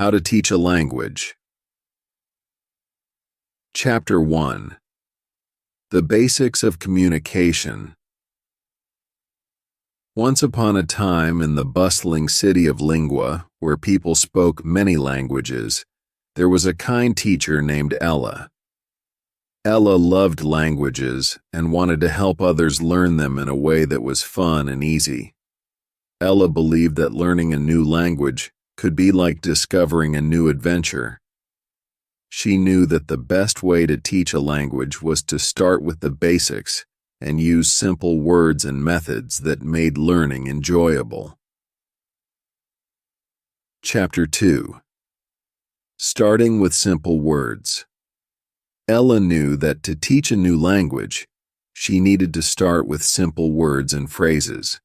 How to teach a language. Chapter 1. The Basics of Communication. Once upon a time in the bustling city of Lingua, where people spoke many languages, there was a kind teacher named Ella. Ella loved languages and wanted to help others learn them in a way that was fun and easy. Ella believed that learning a new language could be like discovering a new adventure. She knew that the best way to teach a language was to start with the basics and use simple words and methods that made learning enjoyable. Chapter 2. Starting with simple words. Ella knew that to teach a new language, she needed to start with simple words and phrases.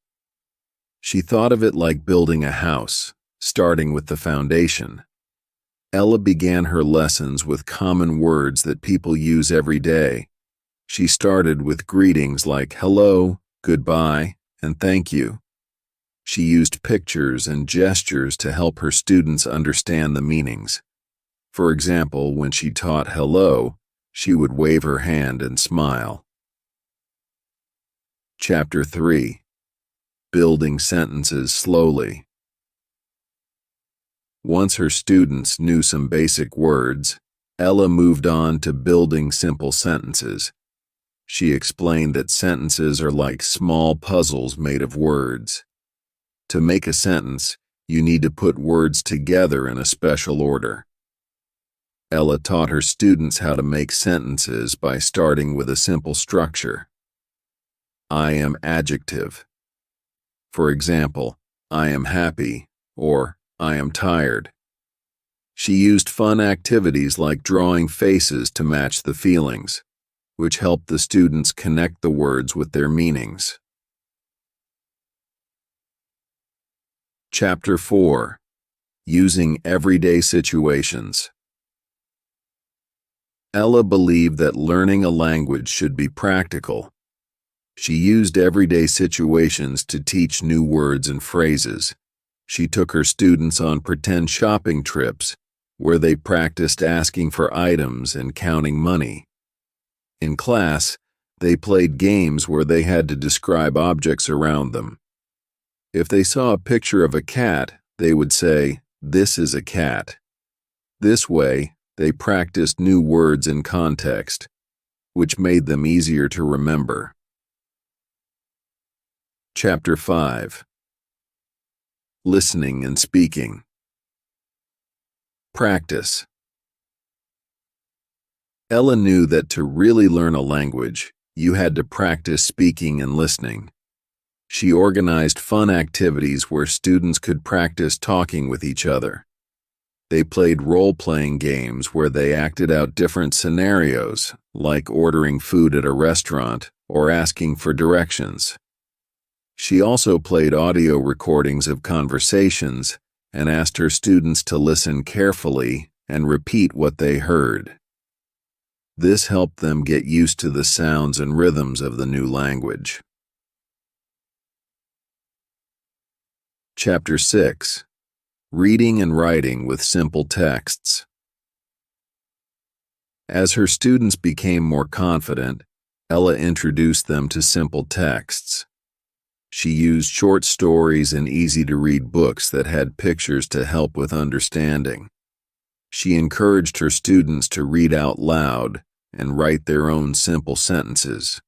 She thought of it like building a house, starting with the foundation. Ella began her lessons with common words that people use every day. She started with greetings like hello, goodbye, and thank you. She used pictures and gestures to help her students understand the meanings. For example, when she taught hello, she would wave her hand and smile. Chapter 3. Building sentences slowly. Once her students knew some basic words, Ella moved on to building simple sentences. She explained that sentences are like small puzzles made of words. To make a sentence, you need to put words together in a special order. Ella taught her students how to make sentences by starting with a simple structure. I am adjective. For example, I am happy or I am tired. She used fun activities like drawing faces to match the feelings, which helped the students connect the words with their meanings. Chapter 4. Using everyday situations. Ella believed that learning a language should be practical. She used everyday situations to teach new words and phrases. She took her students on pretend shopping trips, where they practiced asking for items and counting money. In class, they played games where they had to describe objects around them. If they saw a picture of a cat, they would say, "This is a cat." This way, they practiced new words in context, which made them easier to remember. Chapter 5. Listening and speaking. Practice. Ella knew that to really learn a language, you had to practice speaking and listening. She organized fun activities where students could practice talking with each other. They played role-playing games where they acted out different scenarios, like ordering food at a restaurant or asking for directions. She also played audio recordings of conversations and asked her students to listen carefully and repeat what they heard. This helped them get used to the sounds and rhythms of the new language. Chapter 6. Reading and writing with simple texts. As her students became more confident, Ella introduced them to simple texts. She used short stories and easy-to-read books that had pictures to help with understanding. She encouraged her students to read out loud and write their own simple sentences.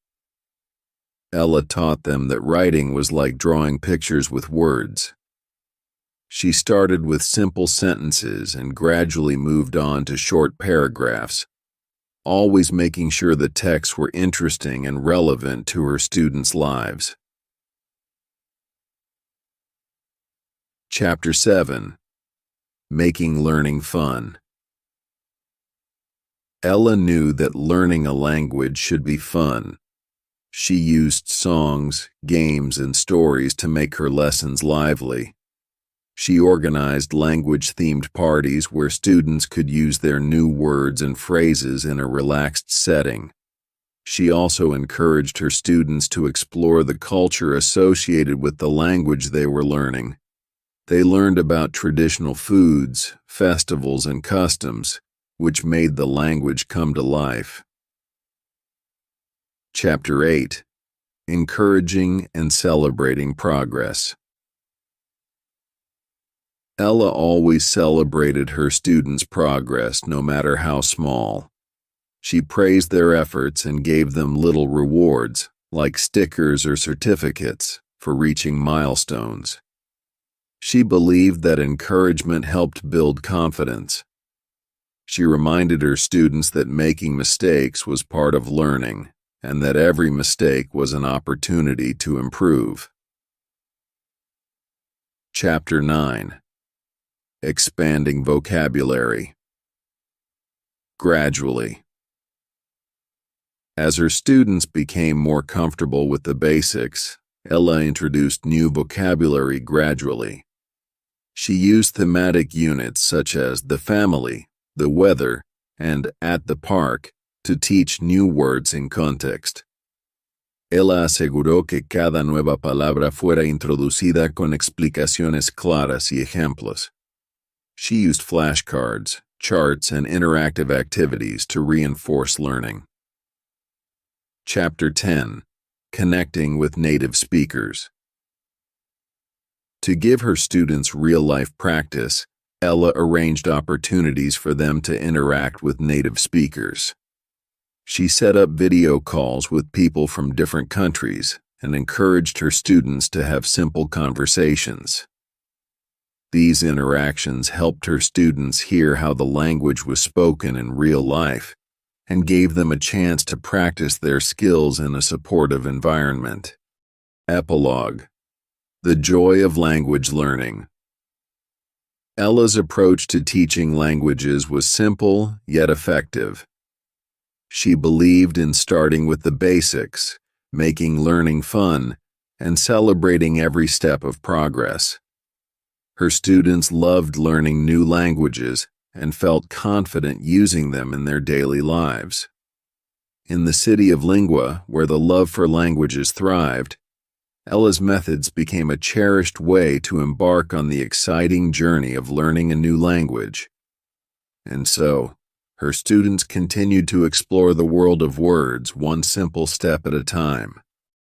Ella taught them that writing was like drawing pictures with words. She started with simple sentences and gradually moved on to short paragraphs, always making sure the texts were interesting and relevant to her students' lives. Chapter 7. Making learning fun. Ella knew that learning a language should be fun. She used songs, games, and stories to make her lessons lively. She organized language-themed parties where students could use their new words and phrases in a relaxed setting. She also encouraged her students to explore the culture associated with the language they were learning. They learned about traditional foods, festivals, and customs, which made the language come to life. Chapter 8. Encouraging and Celebrating Progress. Ella always celebrated her students' progress, no matter how small. She praised their efforts and gave them little rewards, like stickers or certificates, for reaching milestones. She believed that encouragement helped build confidence. She reminded her students that making mistakes was part of learning, and that every mistake was an opportunity to improve. Chapter 9. Expanding Vocabulary. Gradually. As her students became more comfortable with the basics, Ella introduced new vocabulary gradually. She used thematic units such as the family, the weather, and at the park to teach new words in context. Ella aseguró que cada nueva palabra fuera introducida con explicaciones claras y ejemplos. She used flashcards, charts, and interactive activities to reinforce learning. Chapter 10. Connecting with Native Speakers. To give her students real-life practice, Ella arranged opportunities for them to interact with native speakers. She set up video calls with people from different countries and encouraged her students to have simple conversations. These interactions helped her students hear how the language was spoken in real life and gave them a chance to practice their skills in a supportive environment. Epilogue. The Joy of Language Learning. Ella's approach to teaching languages was simple yet effective. She believed in starting with the basics, making learning fun, and celebrating every step of progress. Her students loved learning new languages and felt confident using them in their daily lives. In the city of Lingua, where the love for languages thrived, Ella's methods became a cherished way to embark on the exciting journey of learning a new language. And so, her students continued to explore the world of words one simple step at a time.